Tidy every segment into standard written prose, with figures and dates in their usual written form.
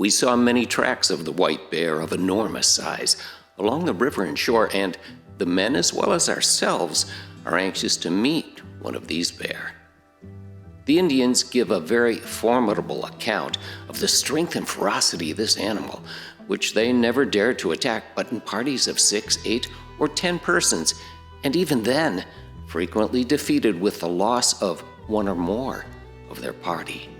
We saw many tracks of the white bear of enormous size along the river and shore, and the men as well as ourselves are anxious to meet one of these bear. The Indians give a very formidable account of the strength and ferocity of this animal, which they never dared to attack but in parties of 6, 8, or 10 persons, and even then frequently defeated with the loss of one or more of their party.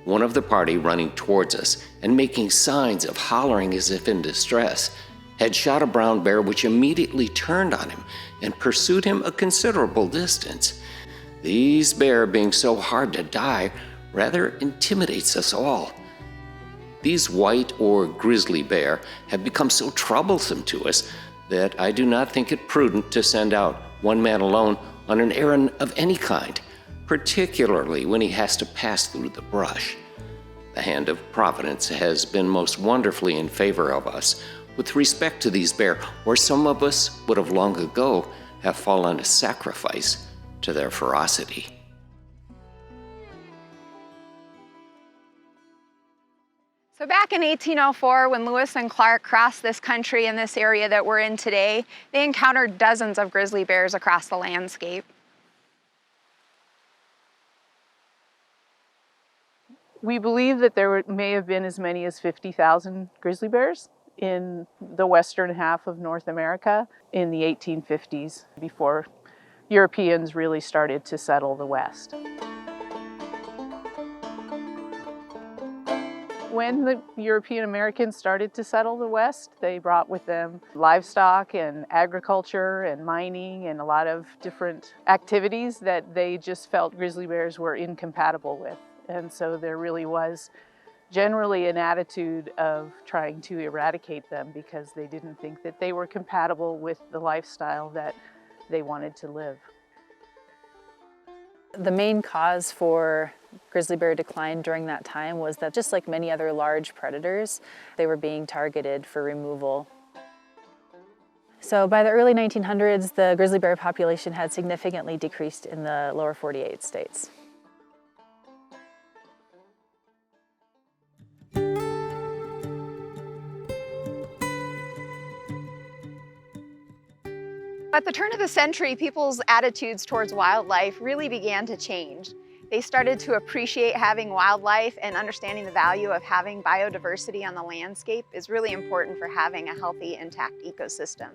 One of the party running towards us and making signs of hollering as if in distress had shot a brown bear, which immediately turned on him and pursued him a considerable distance. These bear, being so hard to die, rather intimidates us all. These white or grizzly bear have become so troublesome to us that I do not think it prudent to send out one man alone on an errand of any kind, particularly when he has to pass through the brush. The hand of Providence has been most wonderfully in favor of us with respect to these bear, where some of us would have long ago have fallen a sacrifice to their ferocity. So back in 1804, when Lewis and Clark crossed this country in this area that we're in today, they encountered dozens of grizzly bears across the landscape. We believe that there may have been as many as 50,000 grizzly bears in the western half of North America in the 1850s, before Europeans really started to settle the West. When the European Americans started to settle the West, they brought with them livestock and agriculture and mining and a lot of different activities that they just felt grizzly bears were incompatible with. And so there really was generally an attitude of trying to eradicate them because they didn't think that they were compatible with the lifestyle that they wanted to live. The main cause for grizzly bear decline during that time was that, just like many other large predators, they were being targeted for removal. So by the early 1900s, the grizzly bear population had significantly decreased in the lower 48 states. At the turn of the century, people's attitudes towards wildlife really began to change. They started to appreciate having wildlife, and understanding the value of having biodiversity on the landscape is really important for having a healthy, intact ecosystem.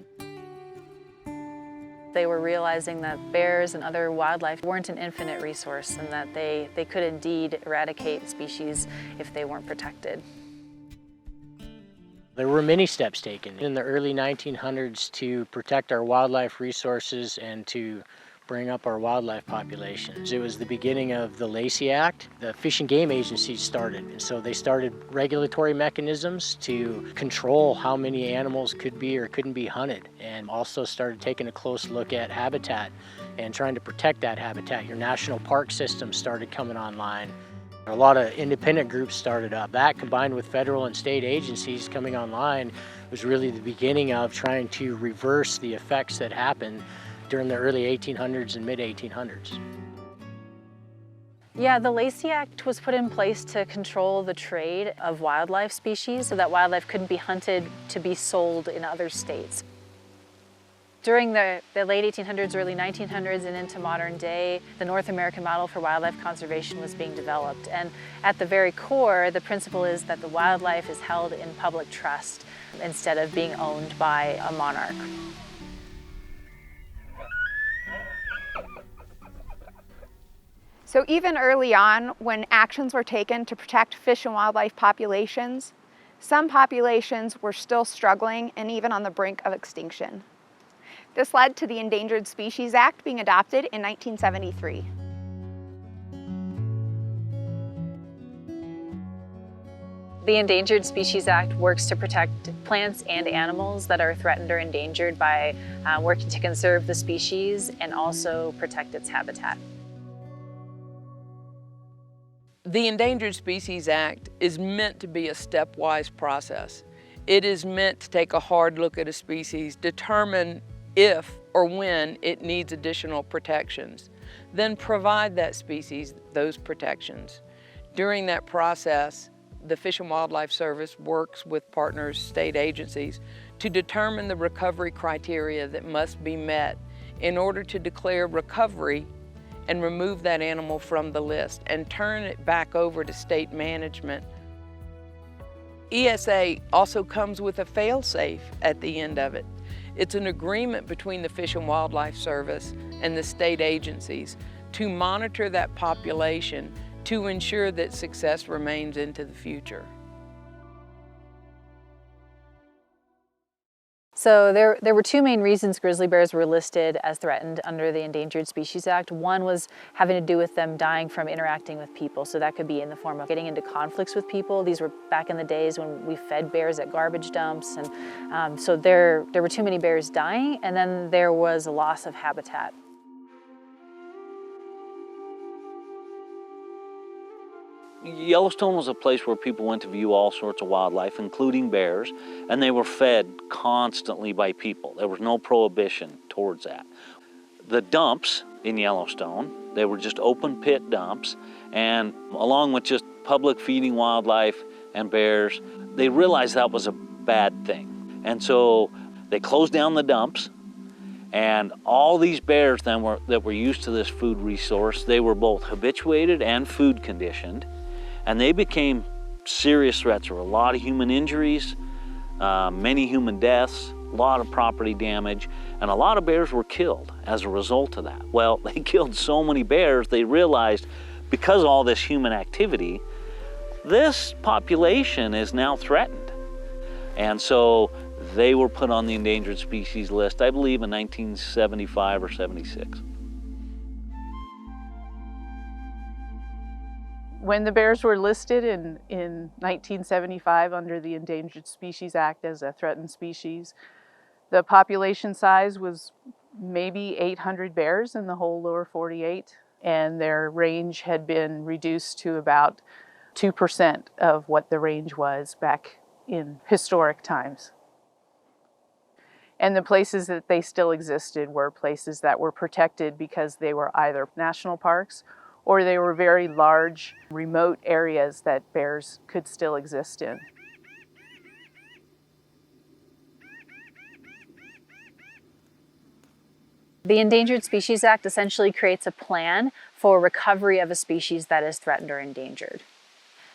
They were realizing that bears and other wildlife weren't an infinite resource, and that they could indeed eradicate species if they weren't protected. There were many steps taken in the early 1900s to protect our wildlife resources and to bring up our wildlife populations. It was the beginning of the Lacey Act. The Fish and Game Agency started, and so they started regulatory mechanisms to control how many animals could be or couldn't be hunted, and also started taking a close look at habitat and trying to protect that habitat. Your national park system started coming online. A lot of independent groups started up. That, combined with federal and state agencies coming online, was really the beginning of trying to reverse the effects that happened during the early 1800s and mid-1800s. Yeah, the Lacey Act was put in place to control the trade of wildlife species so that wildlife couldn't be hunted to be sold in other states. During the late 1800s, early 1900s, and into modern day, the North American model for wildlife conservation was being developed. And at the very core, the principle is that the wildlife is held in public trust instead of being owned by a monarch. So even early on, when actions were taken to protect fish and wildlife populations, some populations were still struggling and even on the brink of extinction. This led to the Endangered Species Act being adopted in 1973. The Endangered Species Act works to protect plants and animals that are threatened or endangered by working to conserve the species and also protect its habitat. The Endangered Species Act is meant to be a stepwise process. It is meant to take a hard look at a species, determine if or when it needs additional protections, then provide that species those protections. During that process, the Fish and Wildlife Service works with partners, state agencies, to determine the recovery criteria that must be met in order to declare recovery and remove that animal from the list and turn it back over to state management. ESA also comes with a fail-safe at the end of it. It's an agreement between the Fish and Wildlife Service and the state agencies to monitor that population to ensure that success remains into the future. So there were two main reasons grizzly bears were listed as threatened under the Endangered Species Act. One was having to do with them dying from interacting with people. So that could be in the form of getting into conflicts with people. These were back in the days when we fed bears at garbage dumps. And so there were too many bears dying, and then there was a loss of habitat. Yellowstone was a place where people went to view all sorts of wildlife, including bears, and they were fed constantly by people. There was no prohibition towards that. The dumps in Yellowstone, they were just open pit dumps, and along with just public feeding wildlife and bears, they realized that was a bad thing. And so they closed down the dumps, and all these bears then that were used to this food resource, they were both habituated and food conditioned. And they became serious threats. There were a lot of human injuries, many human deaths, a lot of property damage, and a lot of bears were killed as a result of that. Well, they killed so many bears, they realized because of all this human activity, this population is now threatened. And so they were put on the endangered species list, I believe in 1975 or 76. When the bears were listed in 1975 under the Endangered Species Act as a threatened species, the population size was maybe 800 bears in the whole lower 48, and their range had been reduced to about 2% of what the range was back in historic times. And the places that they still existed were places that were protected because they were either national parks or they were very large, remote areas that bears could still exist in. The Endangered Species Act essentially creates a plan for recovery of a species that is threatened or endangered.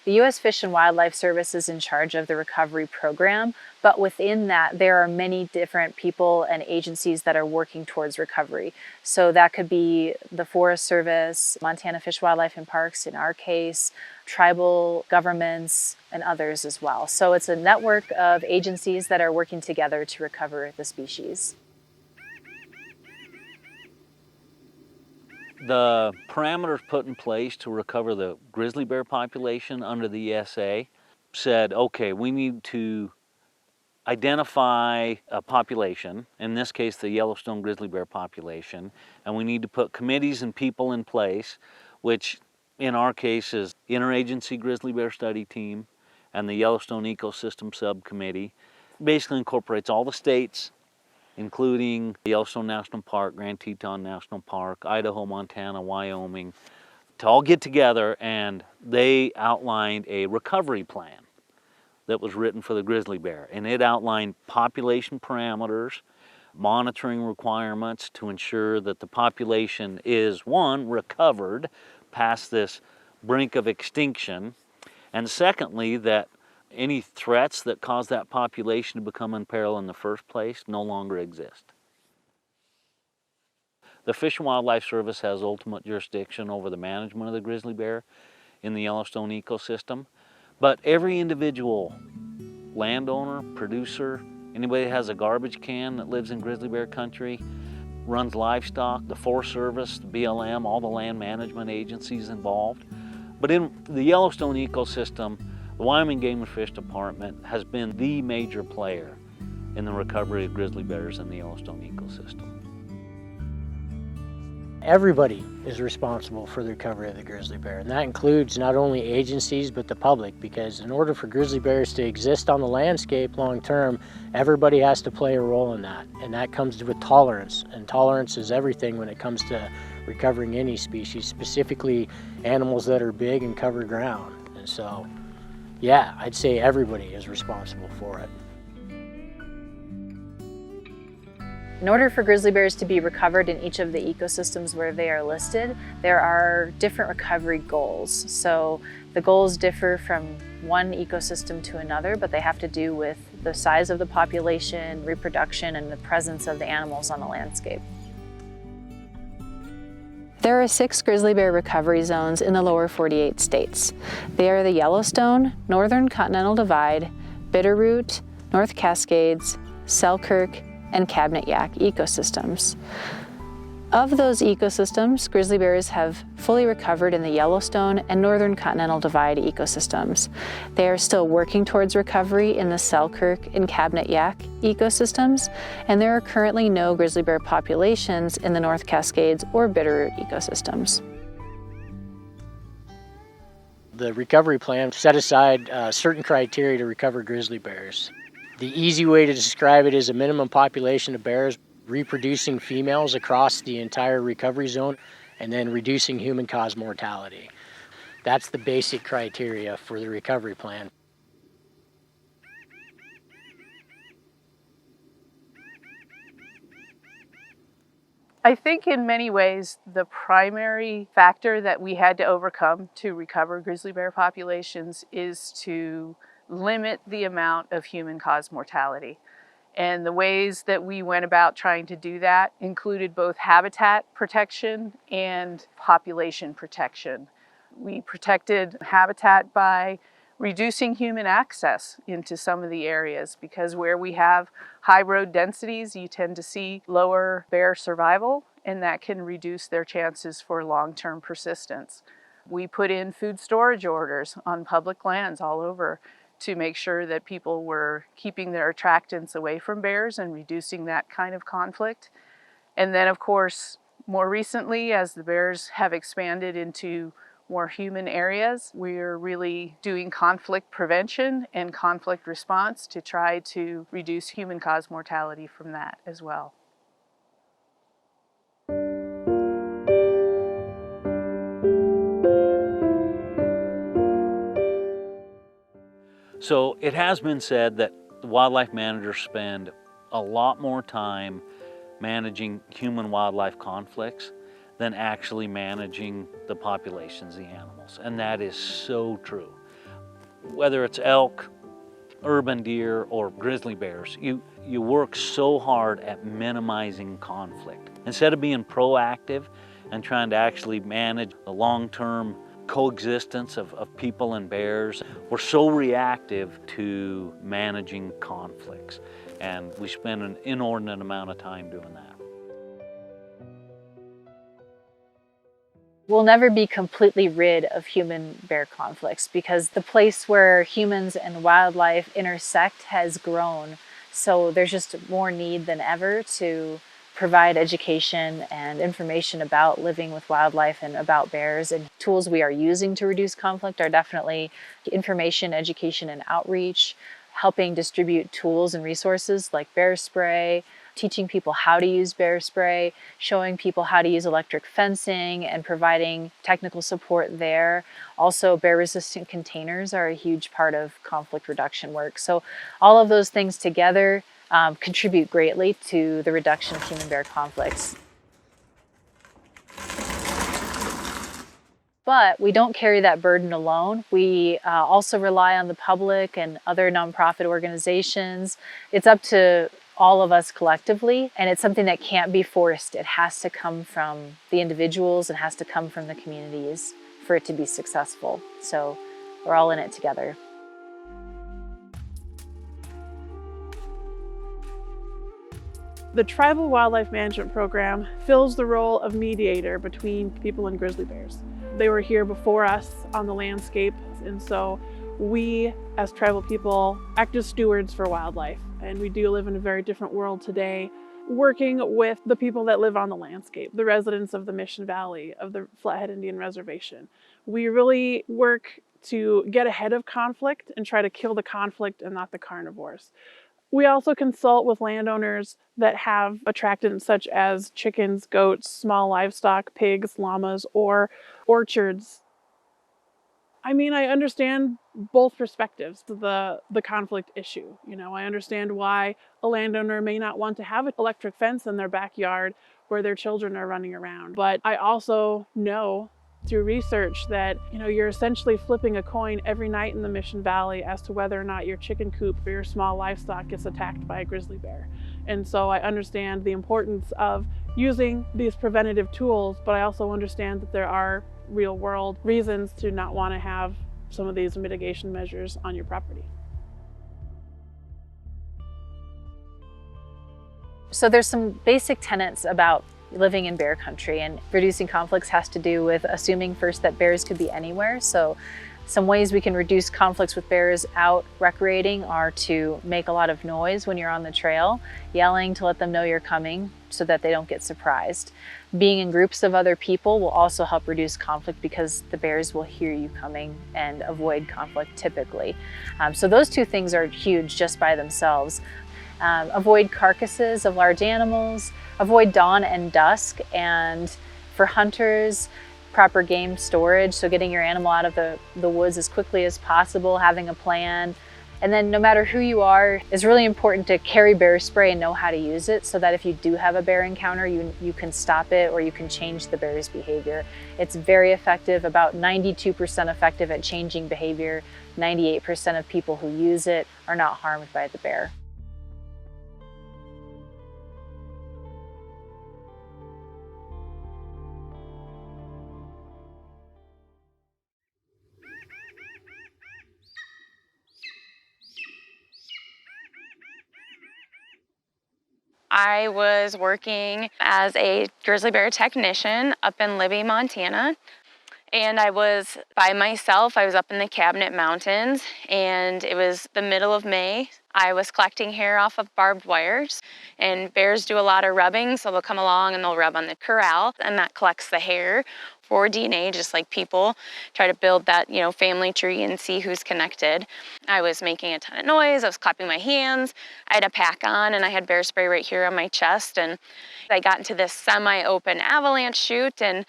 The U.S. Fish and Wildlife Service is in charge of the recovery program, but within that, there are many different people and agencies that are working towards recovery. So that could be the Forest Service, Montana Fish, Wildlife and Parks in our case, tribal governments, and others as well. So it's a network of agencies that are working together to recover the species. The parameters put in place to recover the grizzly bear population under the ESA said, okay, we need to identify a population, in this case the Yellowstone grizzly bear population, and we need to put committees and people in place, which in our case is Interagency Grizzly Bear Study Team and the Yellowstone Ecosystem Subcommittee. Basically incorporates all the states, including Yellowstone National Park, Grand Teton National Park, Idaho, Montana, Wyoming, to all get together, and they outlined a recovery plan that was written for the grizzly bear. And it outlined population parameters, monitoring requirements to ensure that the population is, one, recovered past this brink of extinction, and secondly, that any threats that cause that population to become in peril in the first place no longer exist. The Fish and Wildlife Service has ultimate jurisdiction over the management of the grizzly bear in the Yellowstone ecosystem, but every individual landowner, producer, anybody that has a garbage can that lives in grizzly bear country, runs livestock, the Forest Service, the BLM, all the land management agencies involved. But in the Yellowstone ecosystem, the Wyoming Game and Fish Department has been the major player in the recovery of grizzly bears in the Yellowstone ecosystem. Everybody is responsible for the recovery of the grizzly bear, and that includes not only agencies but the public, because in order for grizzly bears to exist on the landscape long term, everybody has to play a role in that, and that comes with tolerance, and tolerance is everything when it comes to recovering any species, specifically animals that are big and cover ground. And so Yeah, I'd say everybody is responsible for it. In order for grizzly bears to be recovered in each of the ecosystems where they are listed, there are different recovery goals. So the goals differ from one ecosystem to another, but they have to do with the size of the population, reproduction, and the presence of the animals on the landscape. There are 6 grizzly bear recovery zones in the lower 48 states. They are the Yellowstone, Northern Continental Divide, Bitterroot, North Cascades, Selkirk, and Cabinet Yaak ecosystems. Of those ecosystems, grizzly bears have fully recovered in the Yellowstone and Northern Continental Divide ecosystems. They are still working towards recovery in the Selkirk and Cabinet Yaak ecosystems, and there are currently no grizzly bear populations in the North Cascades or Bitterroot ecosystems. The recovery plan set aside certain criteria to recover grizzly bears. The easy way to describe it is a minimum population of bears reproducing females across the entire recovery zone and then reducing human-caused mortality. That's the basic criteria for the recovery plan. I think in many ways the primary factor that we had to overcome to recover grizzly bear populations is to limit the amount of human-caused mortality. And the ways that we went about trying to do that included both habitat protection and population protection. We protected habitat by reducing human access into some of the areas, because where we have high road densities, you tend to see lower bear survival, and that can reduce their chances for long-term persistence. We put in food storage orders on public lands all over to make sure that people were keeping their attractants away from bears and reducing that kind of conflict. And then, of course, more recently, as the bears have expanded into more human areas, we're really doing conflict prevention and conflict response to try to reduce human-caused mortality from that as well. So it has been said that the wildlife managers spend a lot more time managing human-wildlife conflicts than actually managing the populations, the animals. And that is so true. Whether it's elk, urban deer, or grizzly bears, you work so hard at minimizing conflict. Instead of being proactive and trying to actually manage the long-term coexistence of people and bears, we're so reactive to managing conflicts. And we spend an inordinate amount of time doing that. We'll never be completely rid of human-bear conflicts because the place where humans and wildlife intersect has grown. So there's just more need than ever to provide education and information about living with wildlife and about bears. And tools we are using to reduce conflict are definitely information, education, and outreach, helping distribute tools and resources like bear spray, teaching people how to use bear spray, showing people how to use electric fencing and providing technical support there. Also, bear-resistant containers are a huge part of conflict reduction work. So all of those things together contribute greatly to the reduction of human-bear conflicts. But we don't carry that burden alone. We also rely on the public and other nonprofit organizations. It's up to all of us collectively, and it's something that can't be forced. It has to come from the individuals, it has to come from the communities for it to be successful. So we're all in it together. The Tribal Wildlife Management Program fills the role of mediator between people and grizzly bears. They were here before us on the landscape, and so we, as tribal people, act as stewards for wildlife. And we do live in a very different world today, working with the people that live on the landscape, the residents of the Mission Valley, of the Flathead Indian Reservation. We really work to get ahead of conflict and try to kill the conflict and not the carnivores. We also consult with landowners that have attractants such as chickens, goats, small livestock, pigs, llamas, or orchards. I mean, I understand both perspectives, the conflict issue. You know, I understand why a landowner may not want to have an electric fence in their backyard where their children are running around. But I also know through research that, you know, you're essentially flipping a coin every night in the Mission Valley as to whether or not your chicken coop or your small livestock gets attacked by a grizzly bear. And so I understand the importance of using these preventative tools, but I also understand that there are real world reasons to not want to have some of these mitigation measures on your property. So there's some basic tenets about living in bear country, and reducing conflicts has to do with assuming first that bears could be anywhere. So some ways we can reduce conflicts with bears out recreating are to make a lot of noise when you're on the trail, yelling to let them know you're coming so that they don't get surprised. Being in groups of other people will also help reduce conflict because the bears will hear you coming and avoid conflict typically. So those two things are huge just by themselves. Avoid carcasses of large animals, avoid dawn and dusk, and for hunters, proper game storage, so getting your animal out of the woods as quickly as possible, having a plan. And then no matter who you are, it's really important to carry bear spray and know how to use it so that if you do have a bear encounter, you can stop it or you can change the bear's behavior. It's very effective, about 92% effective at changing behavior. 98% of people who use it are not harmed by the bear. I was working as a grizzly bear technician up in Libby, Montana. And I was by myself. I was up in the Cabinet Mountains, and it was the middle of May. I was collecting hair off of barbed wires, and bears do a lot of rubbing, so they'll come along and they'll rub on the corral, and that collects the hair for DNA, just like people try to build that, you know, family tree and see who's connected. I was making a ton of noise. I was clapping my hands. I had a pack on, and I had bear spray right here on my chest, and I got into this semi-open avalanche chute, and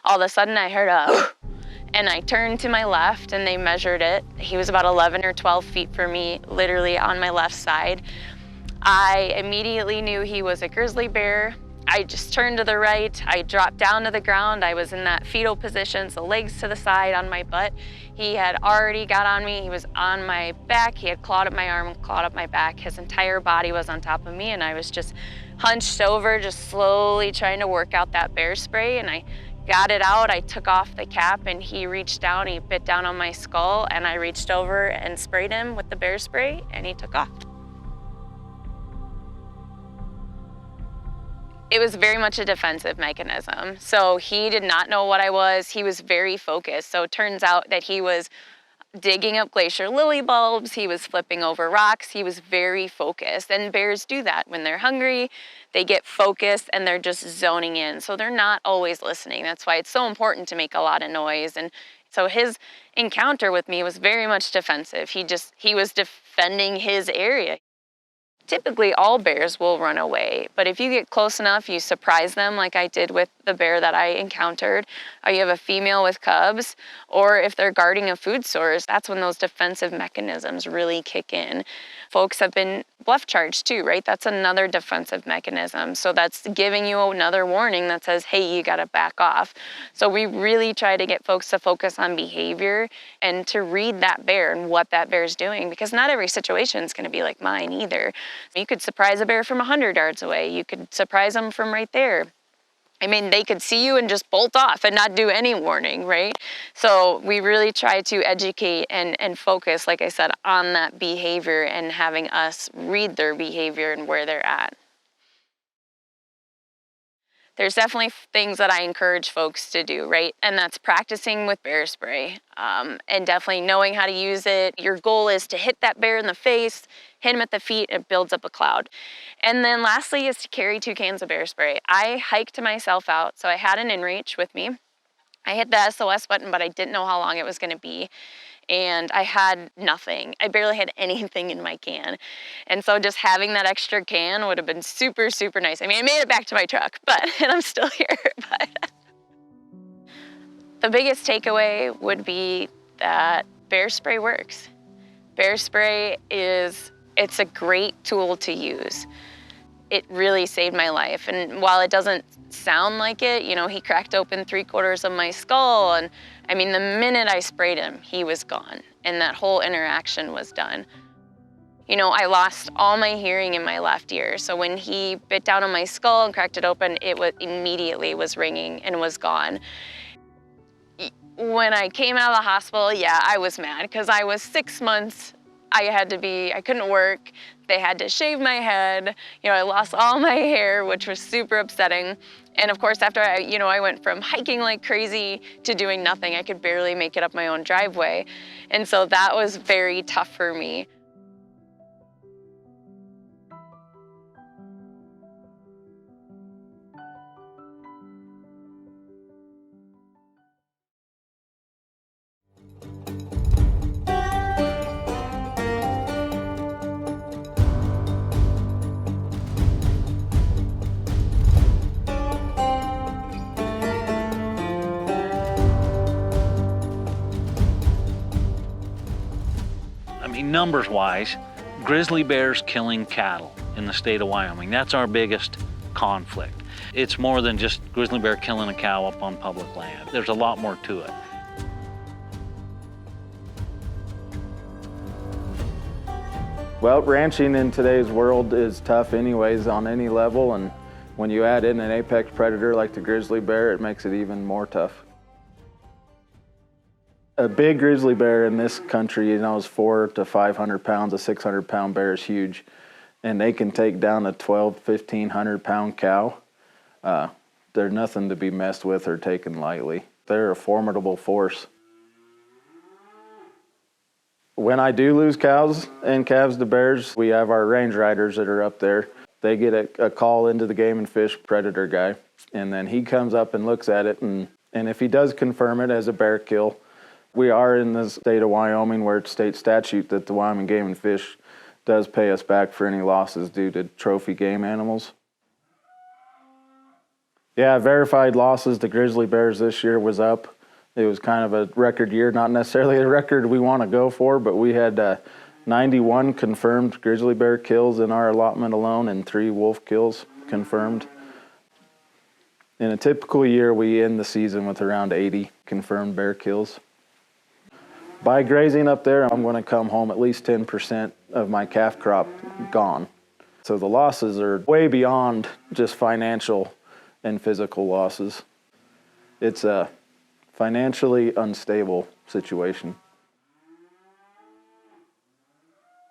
all of a sudden I heard a and I turned to my left, and they measured it. He was about 11 or 12 feet from me, literally on my left side. I immediately knew he was a grizzly bear. I just turned to the right. I dropped down to the ground. I was in that fetal position, so legs to the side on my butt. He had already got on me. He was on my back. He had clawed up my arm, clawed up my back. His entire body was on top of me, and I was just hunched over, just slowly trying to work out that bear spray. And I got it out. I took off the cap, and he reached down. He bit down on my skull, and I reached over and sprayed him with the bear spray, and he took off. It was very much a defensive mechanism. So he did not know what I was. He was very focused. So it turns out that he was digging up glacier lily bulbs. He was flipping over rocks. He was very focused. And bears do that. When they're hungry, they get focused and they're just zoning in. So they're not always listening. That's why it's so important to make a lot of noise. And so his encounter with me was very much defensive. He was defending his area. Typically, all bears will run away, but if you get close enough, you surprise them like I did with the bear that I encountered, or you have a female with cubs, or if they're guarding a food source, that's when those defensive mechanisms really kick in. Folks have been bluff charged too, right? That's another defensive mechanism. So that's giving you another warning that says, hey, you gotta back off. So we really try to get folks to focus on behavior and to read that bear and what that bear is doing, because not every situation is gonna be like mine either. You could surprise a bear from 100 yards away. You could surprise them from right there. I mean, they could see you and just bolt off and not do any warning, right? So we really try to educate and focus, like I said, on that behavior and having us read their behavior and where they're at. There's definitely things that I encourage folks to do, right? And that's practicing with bear spray and definitely knowing how to use it. Your goal is to hit that bear in the face, hit him at the feet, and it builds up a cloud. And then lastly is to carry 2 cans of bear spray. I hiked myself out, so I had an inReach with me. I hit the SOS button, but I didn't know how long it was gonna be. And I had nothing. I barely had anything in my can. And so just having that extra can would have been super, super nice. I mean, I made it back to my truck, and I'm still here. But the biggest takeaway would be that bear spray works. Bear spray it's a great tool to use. It really saved my life. And while it doesn't sound like it, you know, he cracked open 3/4 of my skull. And I mean, the minute I sprayed him, he was gone. And that whole interaction was done. You know, I lost all my hearing in my left ear. So when he bit down on my skull and cracked it open, it was immediately was ringing and was gone. When I came out of the hospital, yeah, I was mad because I was 6 months. I couldn't work. They had to shave my head. You know, I lost all my hair, which was super upsetting. And of course, after I went from hiking like crazy to doing nothing. I could barely make it up my own driveway. And so that was very tough for me. I mean, numbers-wise, grizzly bears killing cattle in the state of Wyoming, that's our biggest conflict. It's more than just grizzly bear killing a cow up on public land. There's a lot more to it. Well, ranching in today's world is tough anyways on any level, and when you add in an apex predator like the grizzly bear, it makes it even more tough. A big grizzly bear in this country, you know, is 400 to 500 pounds. A 600-pound bear is huge, and they can take down a 1,500 pound cow. They're nothing to be messed with or taken lightly. They're a formidable force. When I do lose cows and calves to bears, we have our range riders that are up there. They get a call into the game and fish predator guy, and then he comes up and looks at it, and if he does confirm it as a bear kill, we are in the state of Wyoming where it's state statute that the Wyoming Game and Fish does pay us back for any losses due to trophy game animals. Yeah, verified losses to grizzly bears this year was up. It was kind of a record year, not necessarily a record we want to go for, but we had 91 confirmed grizzly bear kills in our allotment alone and 3 wolf kills confirmed. In a typical year, we end the season with around 80 confirmed bear kills. By grazing up there, I'm going to come home at least 10% of my calf crop gone. So the losses are way beyond just financial and physical losses. It's a financially unstable situation.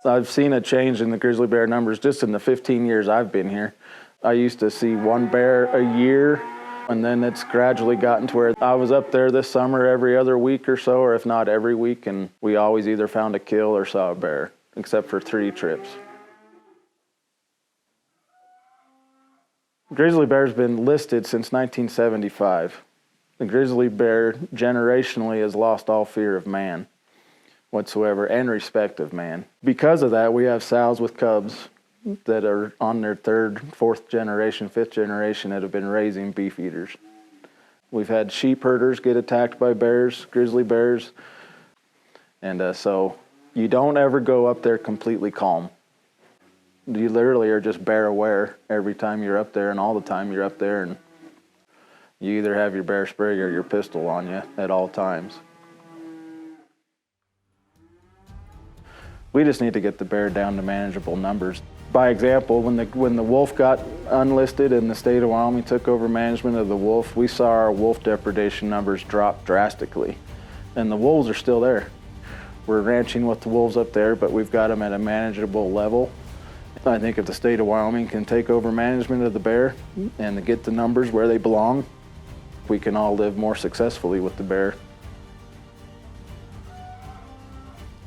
I've seen a change in the grizzly bear numbers just in the 15 years I've been here. I used to see 1 bear a year, and then it's gradually gotten to where I was up there this summer every other week or so, or if not every week, and we always either found a kill or saw a bear, except for 3 trips. Grizzly bear's been listed since 1975. The grizzly bear generationally has lost all fear of man whatsoever and respect of man. Because of that, we have sows with cubs that are on their 3rd, 4th generation, 5th generation that have been raising beef eaters. We've had sheep herders get attacked by bears, grizzly bears, and so you don't ever go up there completely calm. You literally are just bear aware every time you're up there and all the time you're up there, and you either have your bear spray or your pistol on you at all times. We just need to get the bear down to manageable numbers. By example, when the wolf got unlisted and the state of Wyoming took over management of the wolf, we saw our wolf depredation numbers drop drastically. And the wolves are still there. We're ranching with the wolves up there, but we've got them at a manageable level. I think if the state of Wyoming can take over management of the bear and get the numbers where they belong, we can all live more successfully with the bear.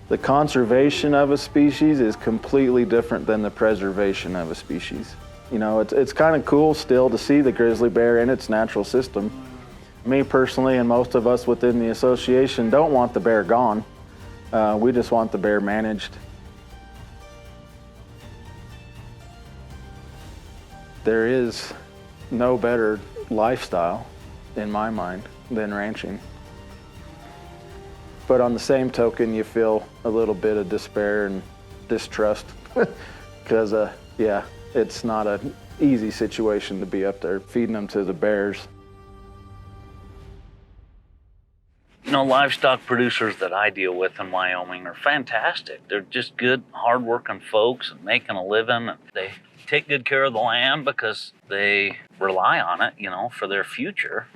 The conservation of a species is completely different than the preservation of a species. You know, it's kind of cool still to see the grizzly bear in its natural system. Me personally, and most of us within the association, don't want the bear gone. We just want the bear managed. There is no better lifestyle, in my mind, than ranching. But on the same token, you feel a little bit of despair and distrust because, yeah, it's not an easy situation to be up there feeding them to the bears. You know, livestock producers that I deal with in Wyoming are fantastic. They're just good, hardworking folks and making a living. They take good care of the land because they rely on it, you know, for their future.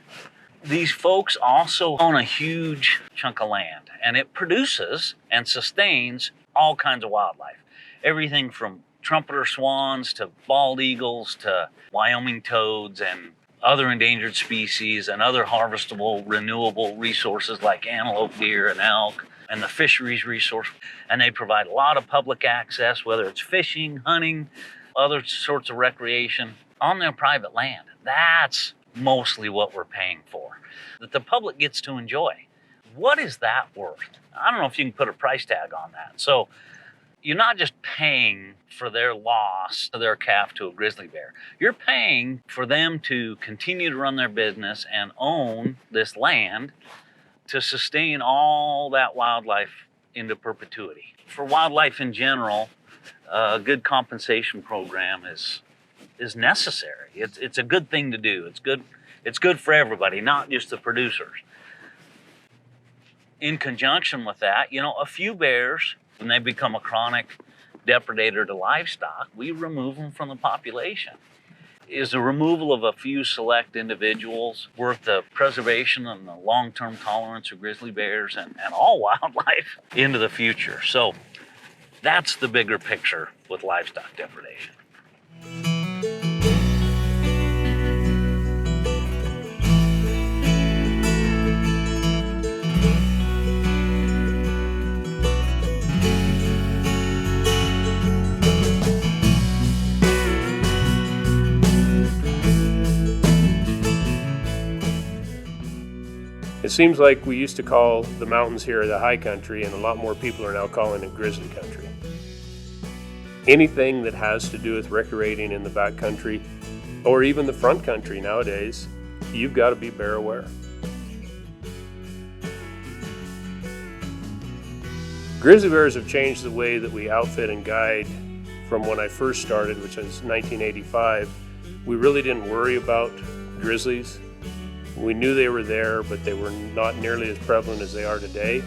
These folks also own a huge chunk of land, and it produces and sustains all kinds of wildlife. Everything from trumpeter swans to bald eagles to Wyoming toads and other endangered species and other harvestable, renewable resources like antelope, deer, and elk, and the fisheries resource. And they provide a lot of public access, whether it's fishing, hunting, other sorts of recreation on their private land. That's mostly what we're paying for, that the public gets to enjoy. What is that worth? I don't know if you can put a price tag on that. So you're not just paying for their loss of their calf to a grizzly bear. You're paying for them to continue to run their business and own this land to sustain all that wildlife into perpetuity. For wildlife in general, a good compensation program is necessary. It's a good thing to do. It's good for everybody, not just the producers. In conjunction with that, you know, a few bears, when they become a chronic depredator to livestock, we remove them from the population. Is the removal of a few select individuals worth the preservation and the long-term tolerance of grizzly bears and all wildlife into the future? So that's the bigger picture with livestock depredation. It seems like we used to call the mountains here the high country, and a lot more people are now calling it grizzly country. Anything that has to do with recreating in the back country, or even the front country nowadays, you've got to be bear aware. Grizzly bears have changed the way that we outfit and guide from when I first started, which was 1985. We really didn't worry about grizzlies. We knew they were there, but they were not nearly as prevalent as they are today.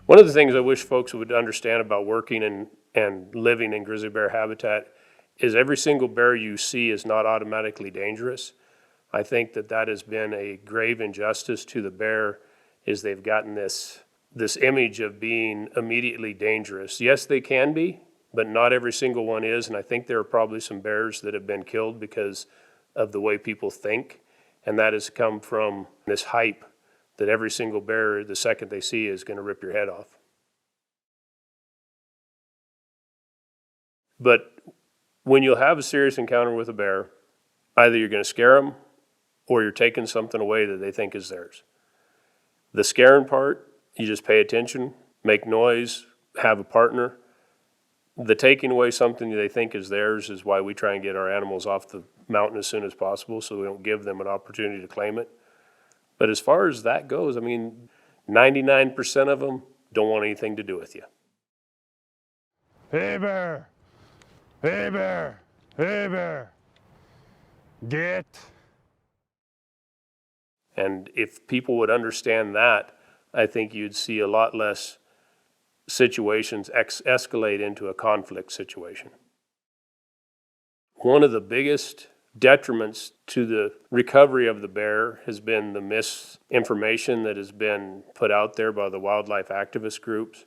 One of the things I wish folks would understand about working and living in grizzly bear habitat is every single bear you see is not automatically dangerous. I think that has been a grave injustice to the bear, is they've gotten this image of being immediately dangerous. Yes, they can be, but not every single one is, and I think there are probably some bears that have been killed because of the way people think, and that has come from this hype that every single bear, the second they see, is going to rip your head off. But when you'll have a serious encounter with a bear, either you're going to scare them or you're taking something away that they think is theirs. The scaring part, you just pay attention, make noise, have a partner. The taking away something they think is theirs is why we try and get our animals off the mountain as soon as possible, so we don't give them an opportunity to claim it. But as far as that goes, I mean, 99% of them don't want anything to do with you. Hey bear, hey bear, hey bear, get. And if people would understand that, I think you'd see a lot less situations escalate into a conflict situation. One of the biggest detriments to the recovery of the bear has been the misinformation that has been put out there by the wildlife activist groups.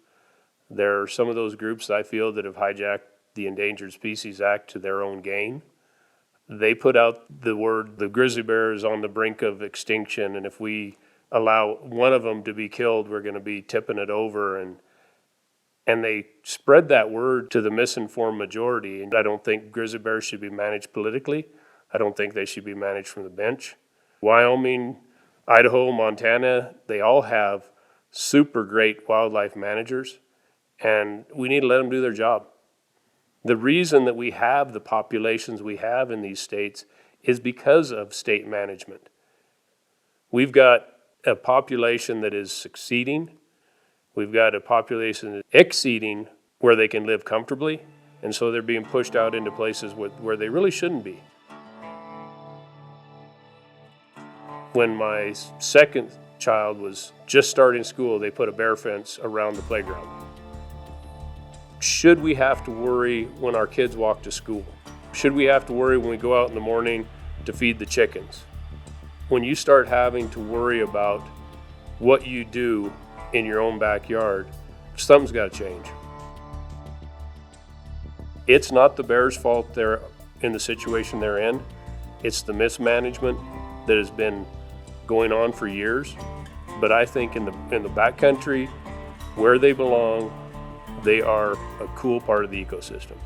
There are some of those groups, I feel, that have hijacked the Endangered Species Act to their own gain. They put out the word, the grizzly bear is on the brink of extinction, and if we allow one of them to be killed, we're going to be tipping it over. And they spread that word to the misinformed majority. And I don't think grizzly bears should be managed politically. I don't think they should be managed from the bench. Wyoming, Idaho, Montana, they all have super great wildlife managers, and we need to let them do their job. The reason that we have the populations we have in these states is because of state management. We've got a population that is succeeding. We've got a population that's exceeding where they can live comfortably, and so they're being pushed out into places where they really shouldn't be. When my second child was just starting school, they put a bear fence around the playground. Should we have to worry when our kids walk to school? Should we have to worry when we go out in the morning to feed the chickens? When you start having to worry about what you do in your own backyard, something's got to change. It's not the bears' fault they're in the situation they're in. It's the mismanagement that has been going on for years. But I think in the backcountry, where they belong, they are a cool part of the ecosystem.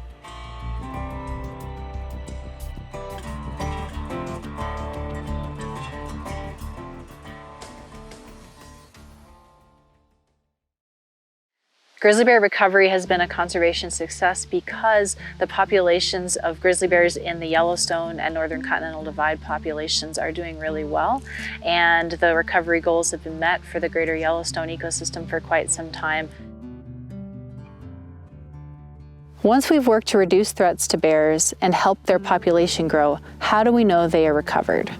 Grizzly bear recovery has been a conservation success because the populations of grizzly bears in the Yellowstone and Northern Continental Divide populations are doing really well, and the recovery goals have been met for the greater Yellowstone ecosystem for quite some time. Once we've worked to reduce threats to bears and help their population grow, how do we know they are recovered?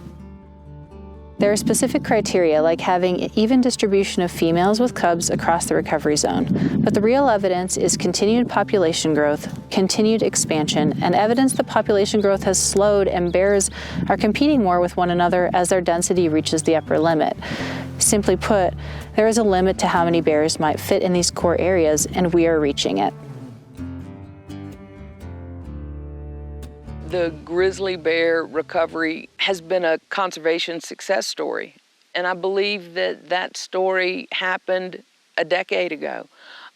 There are specific criteria like having an even distribution of females with cubs across the recovery zone, but the real evidence is continued population growth, continued expansion, and evidence that population growth has slowed and bears are competing more with one another as their density reaches the upper limit. Simply put, there is a limit to how many bears might fit in these core areas, and we are reaching it. The grizzly bear recovery has been a conservation success story, and I believe that that story happened a decade ago.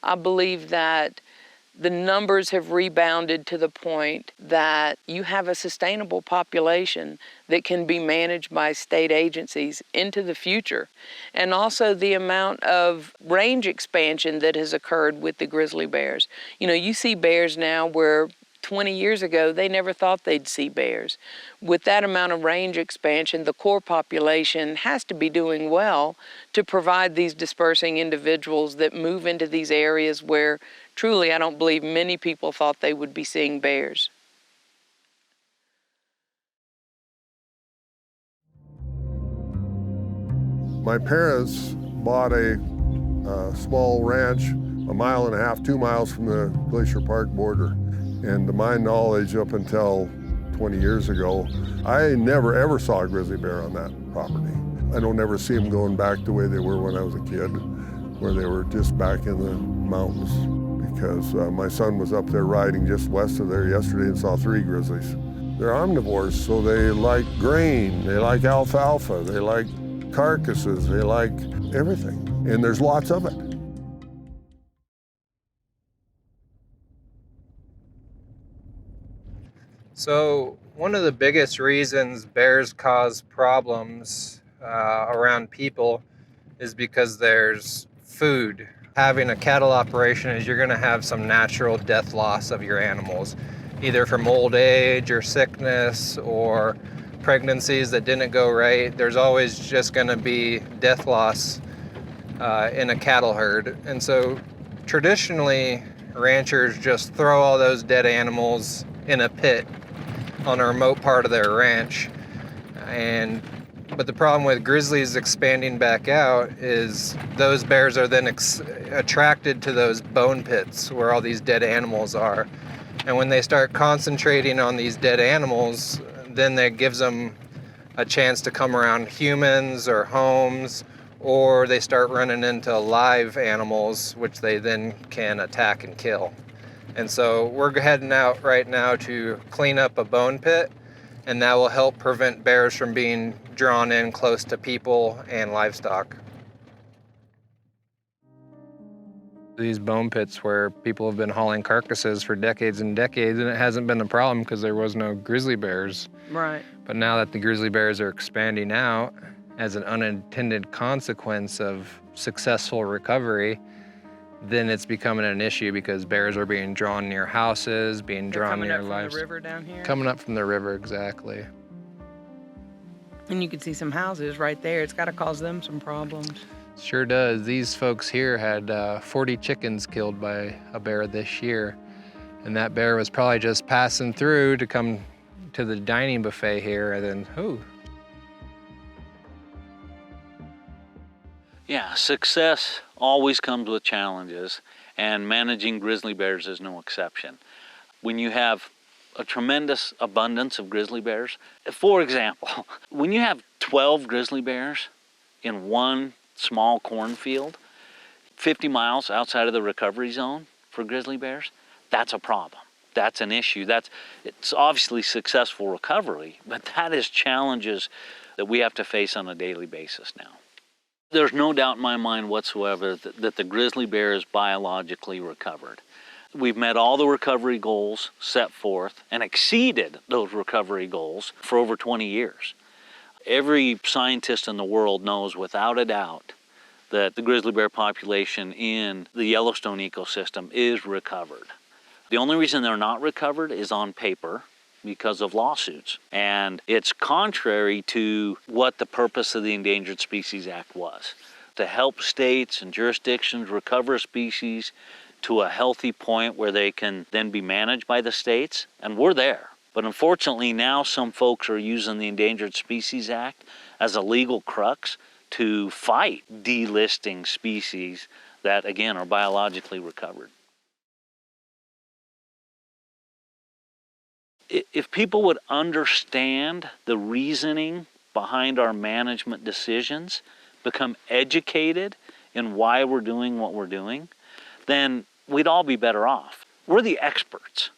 I believe that the numbers have rebounded to the point that you have a sustainable population that can be managed by state agencies into the future. And also the amount of range expansion that has occurred with the grizzly bears. You know, you see bears now where 20 years ago, they never thought they'd see bears. With that amount of range expansion, the core population has to be doing well to provide these dispersing individuals that move into these areas where truly I don't believe many people thought they would be seeing bears. My parents bought a small ranch 1.5 miles, 2 miles from the Glacier Park border. And to my knowledge, up until 20 years ago, I never ever saw a grizzly bear on that property. I don't ever see them going back the way they were when I was a kid, where they were just back in the mountains. Because my son was up there riding just west of there yesterday and saw 3 grizzlies. They're omnivores, so they like grain, they like alfalfa, they like carcasses, they like everything. And there's lots of it. So one of the biggest reasons bears cause problems around people is because there's food. Having a cattle operation is you're going to have some natural death loss of your animals, either from old age or sickness or pregnancies that didn't go right. There's always just going to be death loss in a cattle herd. And so traditionally, ranchers just throw all those dead animals in a pit on a remote part of their ranch. But the problem with grizzlies expanding back out is those bears are then attracted to those bone pits where all these dead animals are. And when they start concentrating on these dead animals, then that gives them a chance to come around humans or homes, or they start running into live animals, which they then can attack and kill. And so we're heading out right now to clean up a bone pit, and that will help prevent bears from being drawn in close to people and livestock. These bone pits where people have been hauling carcasses for decades and decades, and it hasn't been a problem because there was no grizzly bears. Right. But now that the grizzly bears are expanding out as an unintended consequence of successful recovery, then it's becoming an issue because bears are being drawn near houses, being drawn near livestock. Coming up from the river down here? Coming up from the river, exactly. And you can see some houses right there. It's got to cause them some problems. Sure does. These folks here had 40 chickens killed by a bear this year. And that bear was probably just passing through to come to the dining buffet here, and then, ooh. Yeah, success always comes with challenges, and managing grizzly bears is no exception. When you have a tremendous abundance of grizzly bears, for example, when you have 12 grizzly bears in one small cornfield, 50 miles outside of the recovery zone for grizzly bears, that's a problem. That's an issue. It's obviously successful recovery, but that is challenges that we have to face on a daily basis now. There's no doubt in my mind whatsoever that the grizzly bear is biologically recovered. We've met all the recovery goals set forth and exceeded those recovery goals for over 20 years. Every scientist in the world knows without a doubt that the grizzly bear population in the Yellowstone ecosystem is recovered. The only reason they're not recovered is on paper, because of lawsuits. And it's contrary to what the purpose of the Endangered Species Act was, to help states and jurisdictions recover a species to a healthy point where they can then be managed by the states, and we're there. But unfortunately now some folks are using the Endangered Species Act as a legal crux to fight delisting species that, again, are biologically recovered. If people would understand the reasoning behind our management decisions, become educated in why we're doing what we're doing, then we'd all be better off. We're the experts,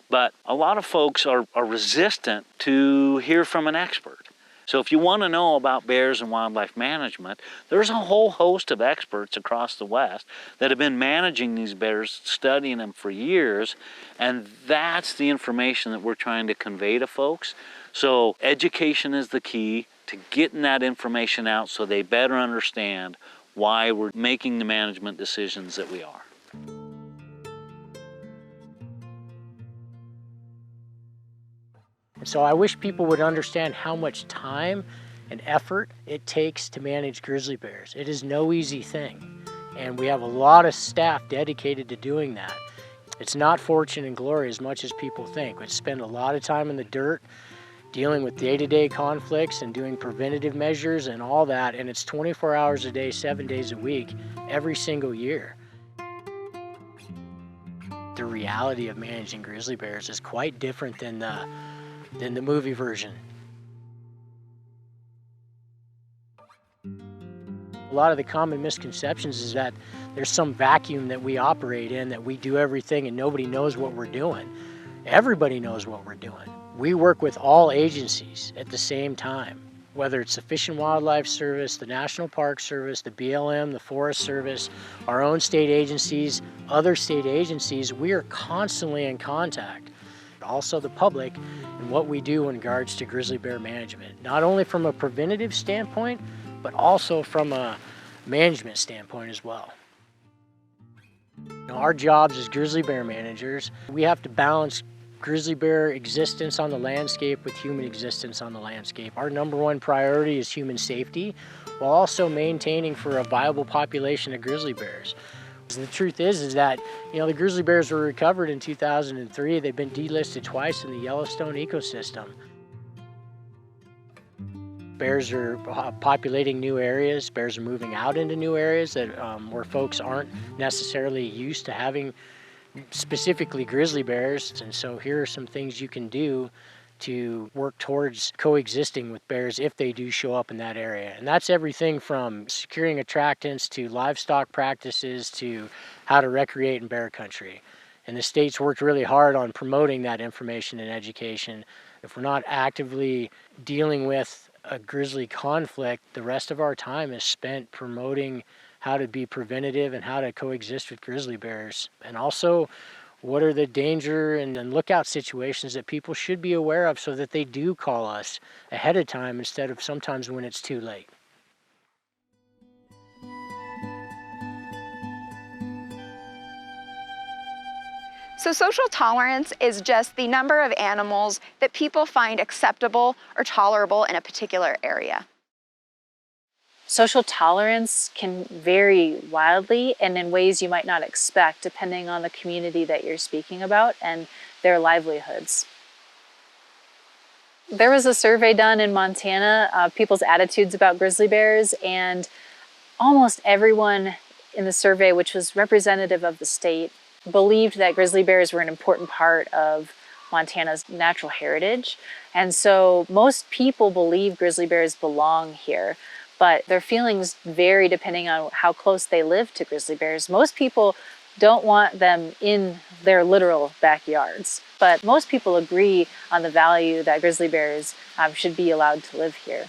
but a lot of folks are resistant to hear from an expert. So if you want to know about bears and wildlife management, there's a whole host of experts across the West that have been managing these bears, studying them for years, and that's the information that we're trying to convey to folks. So education is the key to getting that information out so they better understand why we're making the management decisions that we are. So I wish people would understand how much time and effort it takes to manage grizzly bears. It is no easy thing, and we have a lot of staff dedicated to doing that. It's not fortune and glory as much as people think. We spend a lot of time in the dirt dealing with day-to-day conflicts and doing preventative measures and all that, and it's 24 hours a day, 7 days a week, every single year. The reality of managing grizzly bears is quite different than the movie version. A lot of the common misconceptions is that there's some vacuum that we operate in, that we do everything and nobody knows what we're doing. Everybody knows what we're doing. We work with all agencies at the same time, whether it's the Fish and Wildlife Service, the National Park Service, the BLM, the Forest Service, our own state agencies, other state agencies. We are constantly in contact. Also the public and what we do in regards to grizzly bear management, not only from a preventative standpoint, but also from a management standpoint as well. Now, our jobs as grizzly bear managers, we have to balance grizzly bear existence on the landscape with human existence on the landscape. Our number one priority is human safety, while also maintaining for a viable population of grizzly bears. The truth is that, the grizzly bears were recovered in 2003. They've been delisted twice in the Yellowstone ecosystem. Bears are populating new areas. Bears are moving out into new areas that where folks aren't necessarily used to having specifically grizzly bears. And so here are some things you can do to work towards coexisting with bears if they do show up in that area. And that's everything from securing attractants to livestock practices to how to recreate in bear country. And the state's worked really hard on promoting that information and education. If we're not actively dealing with a grizzly conflict, the rest of our time is spent promoting how to be preventative and how to coexist with grizzly bears. And also, what are the danger and lookout situations that people should be aware of so that they do call us ahead of time instead of sometimes when it's too late. So social tolerance is just the number of animals that people find acceptable or tolerable in a particular area. Social tolerance can vary wildly and in ways you might not expect, depending on the community that you're speaking about and their livelihoods. There was a survey done in Montana of people's attitudes about grizzly bears, and almost everyone in the survey, which was representative of the state, believed that grizzly bears were an important part of Montana's natural heritage. And so most people believe grizzly bears belong here, but their feelings vary depending on how close they live to grizzly bears. Most people don't want them in their literal backyards, but most people agree on the value that grizzly bears should be allowed to live here.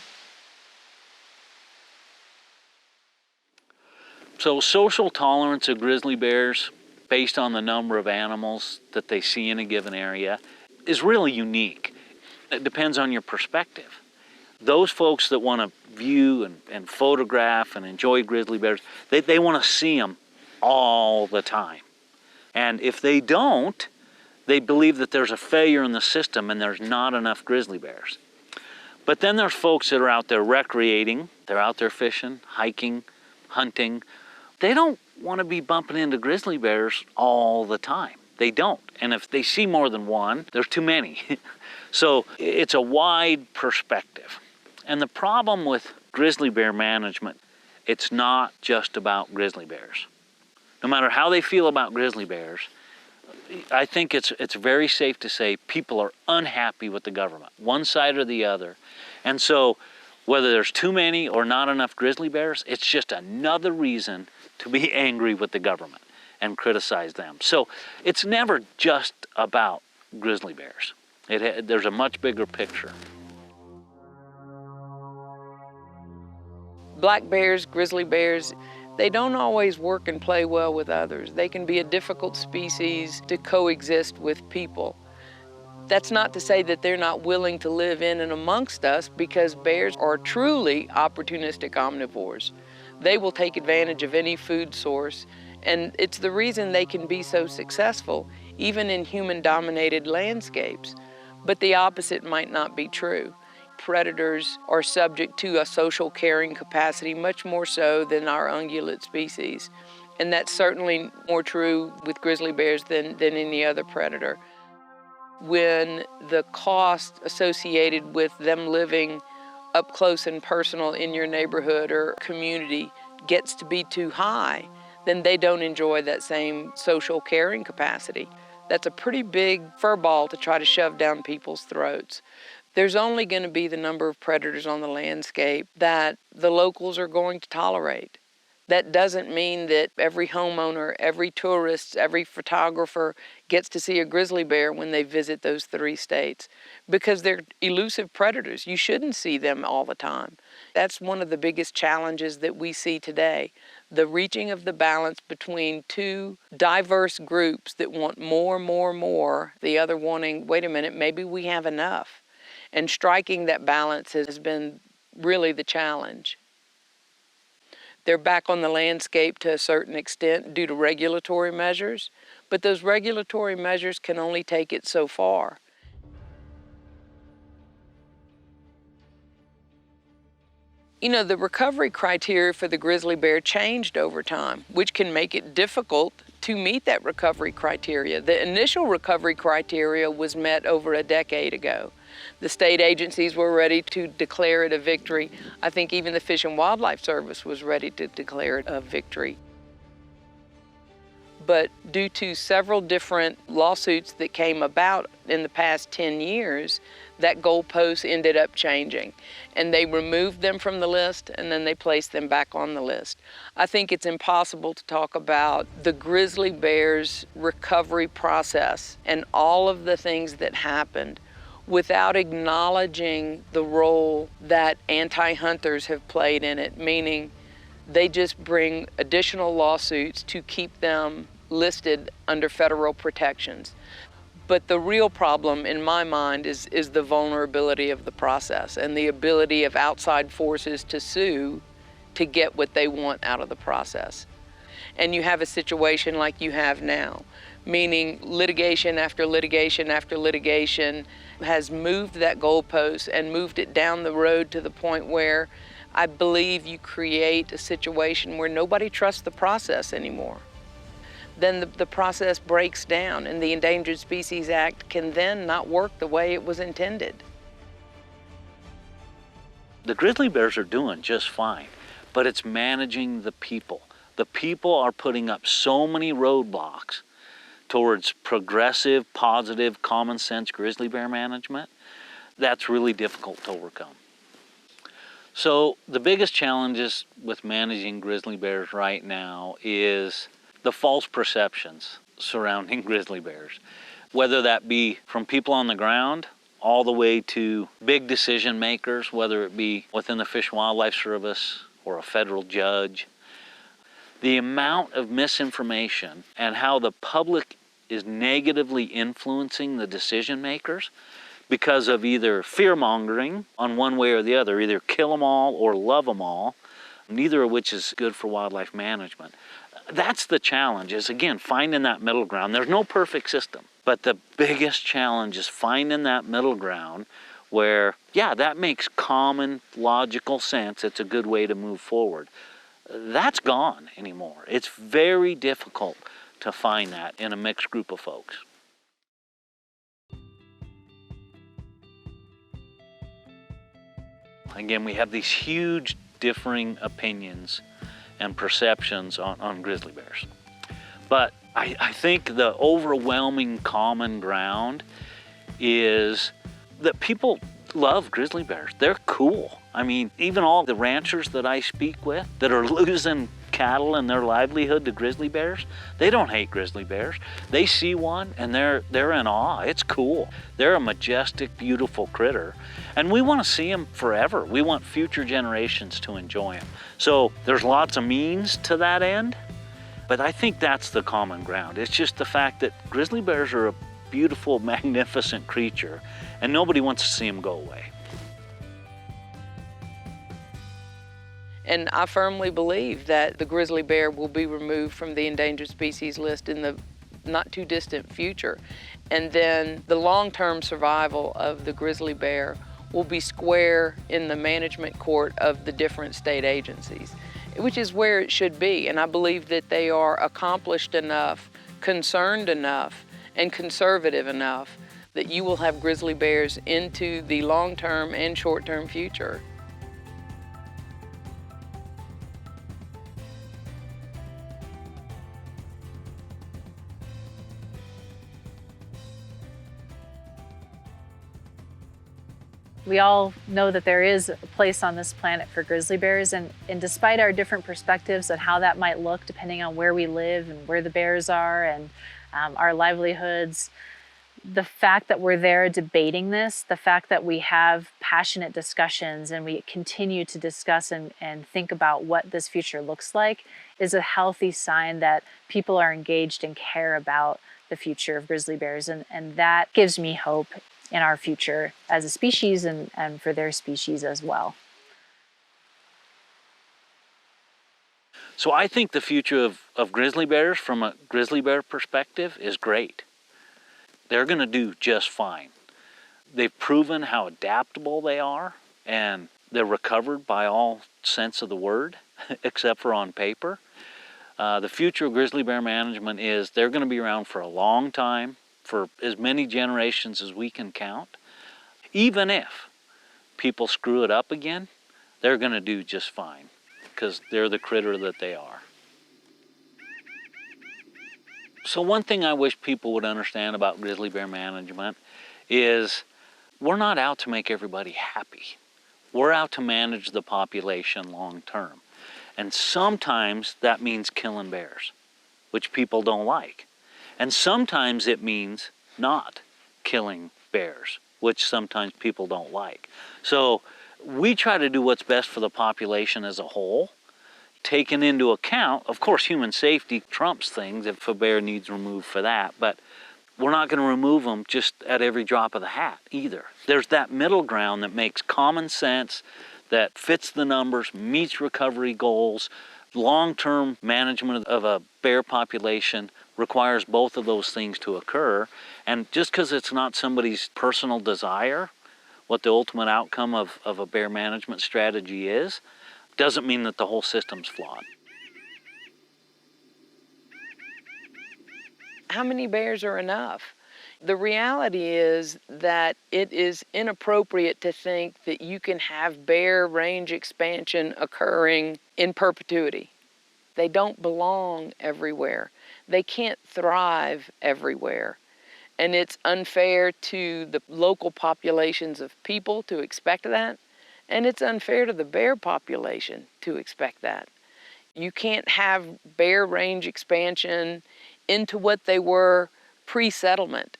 So social tolerance of grizzly bears, based on the number of animals that they see in a given area, is really unique. It depends on your perspective. Those folks that want to view and photograph and enjoy grizzly bears, they want to see them all the time. And if they don't, they believe that there's a failure in the system and there's not enough grizzly bears. But then there's folks that are out there recreating, they're out there fishing, hiking, hunting. They don't want to be bumping into grizzly bears all the time. They don't. And if they see more than one, there's too many. So it's a wide perspective. And the problem with grizzly bear management, it's not just about grizzly bears. No matter how they feel about grizzly bears, I think it's very safe to say people are unhappy with the government, one side or the other. And so whether there's too many or not enough grizzly bears, it's just another reason to be angry with the government and criticize them. So it's never just about grizzly bears. There's a much bigger picture. Black bears, grizzly bears, they don't always work and play well with others. They can be a difficult species to coexist with people. That's not to say that they're not willing to live in and amongst us, because bears are truly opportunistic omnivores. They will take advantage of any food source, and it's the reason they can be so successful, even in human-dominated landscapes. But the opposite might not be true. Predators are subject to a social carrying capacity much more so than our ungulate species. And that's certainly more true with grizzly bears than any other predator. When the cost associated with them living up close and personal in your neighborhood or community gets to be too high, then they don't enjoy that same social carrying capacity. That's a pretty big furball to try to shove down people's throats. There's only going to be the number of predators on the landscape that the locals are going to tolerate. That doesn't mean that every homeowner, every tourist, every photographer gets to see a grizzly bear when they visit those 3 states, because they're elusive predators. You shouldn't see them all the time. That's one of the biggest challenges that we see today, the reaching of the balance between 2 diverse groups that want more, the other wanting, wait a minute, maybe we have enough. And striking that balance has been really the challenge. They're back on the landscape to a certain extent due to regulatory measures, but those regulatory measures can only take it so far. You know, the recovery criteria for the grizzly bear changed over time, which can make it difficult to meet that recovery criteria. The initial recovery criteria was met over a decade ago. The state agencies were ready to declare it a victory. I think even the Fish and Wildlife Service was ready to declare it a victory. But due to several different lawsuits that came about in the past 10 years, that goalpost ended up changing. And they removed them from the list, and then they placed them back on the list. I think it's impossible to talk about the grizzly bear's recovery process and all of the things that happened without acknowledging the role that anti-hunters have played in it, meaning they just bring additional lawsuits to keep them listed under federal protections. But the real problem in my mind is the vulnerability of the process and the ability of outside forces to sue to get what they want out of the process. And you have a situation like you have now. meaning litigation after litigation after litigation has moved that goalpost and moved it down the road to the point where I believe you create a situation where nobody trusts the process anymore. Then the process breaks down, and the Endangered Species Act can then not work the way it was intended. The grizzly bears are doing just fine, but it's managing the people. The people are putting up so many roadblocks towards progressive, positive, common sense grizzly bear management. That's really difficult to overcome. So the biggest challenges with managing grizzly bears right now is the false perceptions surrounding grizzly bears, whether that be from people on the ground all the way to big decision makers, whether it be within the Fish and Wildlife Service or a federal judge. The amount of misinformation and how the public is negatively influencing the decision makers because of either fear-mongering on one way or the other, either kill them all or love them all, neither of which is good for wildlife management. That's the challenge, is again, finding that middle ground. There's no perfect system, but the biggest challenge is finding that middle ground where, yeah, that makes common, logical sense. It's a good way to move forward. That's gone anymore. It's very difficult to find that in a mixed group of folks. Again, we have these huge differing opinions and perceptions on grizzly bears. But I think the overwhelming common ground is that people love grizzly bears. They're cool. I mean, even all the ranchers that I speak with that are losing cattle and their livelihood to grizzly bears, they don't hate grizzly bears. They see one and they're in awe. It's cool. They're a majestic, beautiful critter. And we want to see them forever. We want future generations to enjoy them. So there's lots of means to that end, but I think that's the common ground. It's just the fact that grizzly bears are a beautiful, magnificent creature, and nobody wants to see them go away. And I firmly believe that the grizzly bear will be removed from the endangered species list in the not too distant future. And then the long-term survival of the grizzly bear will be square in the management court of the different state agencies, which is where it should be. And I believe that they are accomplished enough, concerned enough, and conservative enough that you will have grizzly bears into the long-term and short-term future. We all know that there is a place on this planet for grizzly bears, and despite our different perspectives on how that might look depending on where we live and where the bears are and our livelihoods, the fact that we're there debating this, the fact that we have passionate discussions and we continue to discuss and think about what this future looks like is a healthy sign that people are engaged and care about the future of grizzly bears, and that gives me hope in our future as a species and for their species as well. So I think the future of grizzly bears from a grizzly bear perspective is great. They're going to do just fine. They've proven how adaptable they are, and they're recovered by all sense of the word, except for on paper. The future of grizzly bear management is they're going to be around for a long time, for as many generations as we can count. Even if people screw it up again, they're going to do just fine because they're the critter that they are. So one thing I wish people would understand about grizzly bear management is we're not out to make everybody happy. We're out to manage the population long term. And sometimes that means killing bears, which people don't like. And sometimes it means not killing bears, which sometimes people don't like. So we try to do what's best for the population as a whole, taking into account, of course, human safety trumps things if a bear needs removed for that, but we're not going to remove them just at every drop of the hat either. There's that middle ground that makes common sense, that fits the numbers, meets recovery goals, Long-term management of a bear population requires both of those things to occur. And just because it's not somebody's personal desire, what the ultimate outcome of a bear management strategy is, doesn't mean that the whole system's flawed. How many bears are enough? The reality is that it is inappropriate to think that you can have bear range expansion occurring in perpetuity. They don't belong everywhere. They can't thrive everywhere. And it's unfair to the local populations of people to expect that, and it's unfair to the bear population to expect that. You can't have bear range expansion into what they were pre-settlement,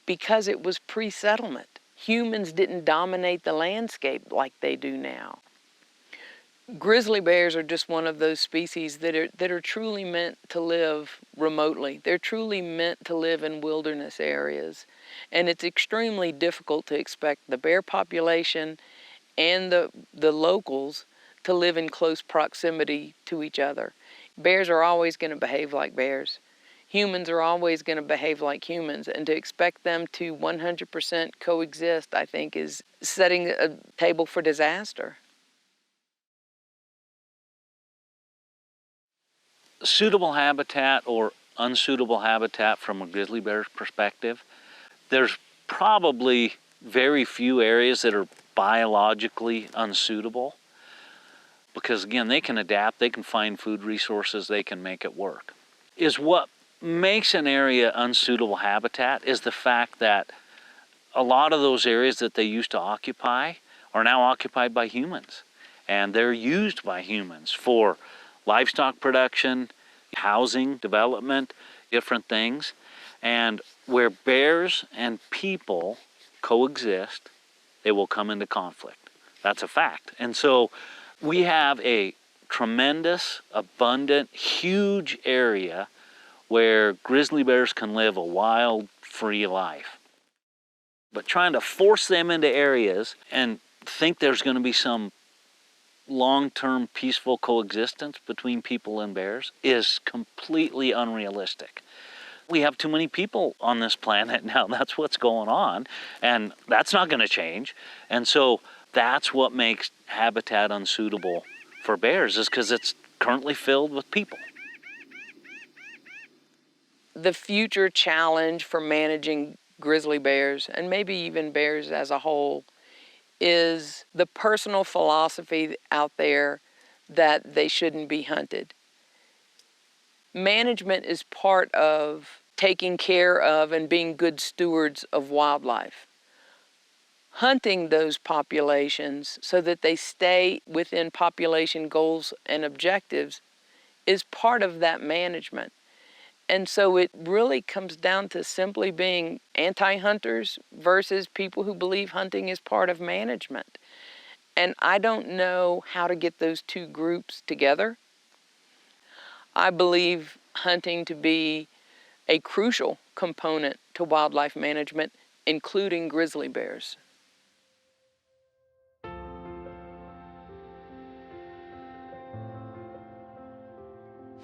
because it was pre-settlement. Humans didn't dominate the landscape like they do now. Grizzly bears are just one of those species that are truly meant to live remotely. They're truly meant to live in wilderness areas. And it's extremely difficult to expect the bear population and the locals to live in close proximity to each other. Bears are always going to behave like bears. Humans are always going to behave like humans, and to expect them to 100% coexist, I think, is setting a table for disaster. Suitable habitat or unsuitable habitat from a grizzly bear's perspective, there's probably very few areas that are biologically unsuitable, because again, they can adapt, they can find food resources, they can make it work. Is what makes an area unsuitable habitat is the fact that a lot of those areas that they used to occupy are now occupied by humans, and they're used by humans for livestock production, housing, development, different things. And where bears and people coexist, they will come into conflict. That's a fact. And so we have a tremendous, abundant, huge area where grizzly bears can live a wild, free life. But trying to force them into areas and think there's going to be some long-term peaceful coexistence between people and bears is completely unrealistic. We have too many people on this planet now. That's what's going on, and that's not going to change. And so that's what makes habitat unsuitable for bears, is because it's currently filled with people. The future challenge for managing grizzly bears, and maybe even bears as a whole, is the personal philosophy out there that they shouldn't be hunted. Management is part of taking care of and being good stewards of wildlife. Hunting those populations so that they stay within population goals and objectives is part of that management. And so it really comes down to simply being anti-hunters versus people who believe hunting is part of management. And I don't know how to get those two groups together. I believe hunting to be a crucial component to wildlife management, including grizzly bears.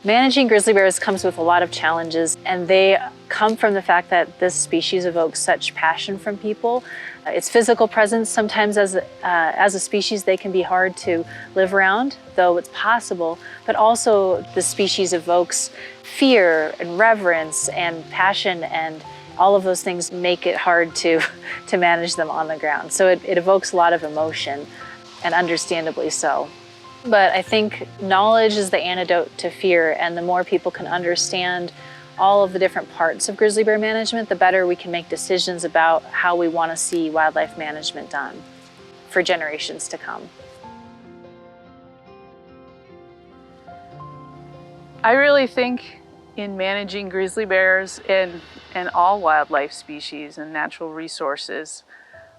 Managing grizzly bears comes with a lot of challenges, and they come from the fact that this species evokes such passion from people. Its physical presence, sometimes as a species, they can be hard to live around, though it's possible, but also the species evokes fear and reverence and passion, and all of those things make it hard to manage them on the ground. So it evokes a lot of emotion, and understandably so. But I think knowledge is the antidote to fear, and the more people can understand all of the different parts of grizzly bear management, the better we can make decisions about how we want to see wildlife management done for generations to come. I really think in managing grizzly bears and all wildlife species and natural resources,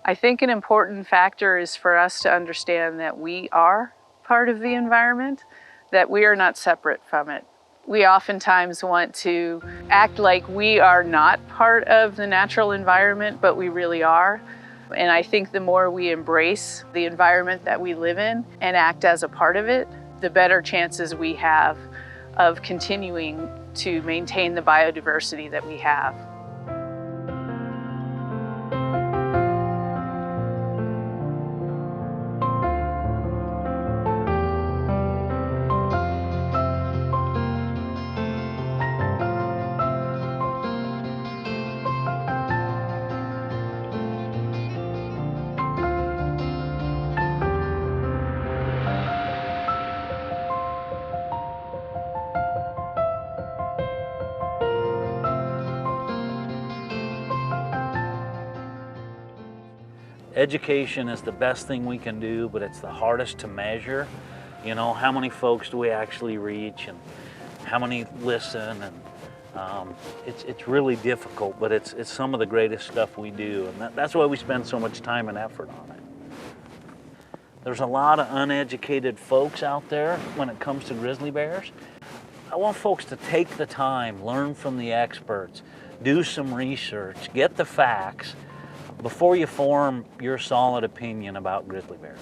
I think an important factor is for us to understand that we are part of the environment, that we are not separate from it. We oftentimes want to act like we are not part of the natural environment, but we really are. And I think the more we embrace the environment that we live in and act as a part of it, the better chances we have of continuing to maintain the biodiversity that we have. Education is the best thing we can do, but it's the hardest to measure. You know, how many folks do we actually reach and how many listen? And it's really difficult, but it's some of the greatest stuff we do. And that's why we spend so much time and effort on it. There's a lot of uneducated folks out there when it comes to grizzly bears. I want folks to take the time, learn from the experts, do some research, get the facts, before you form your solid opinion about grizzly bears.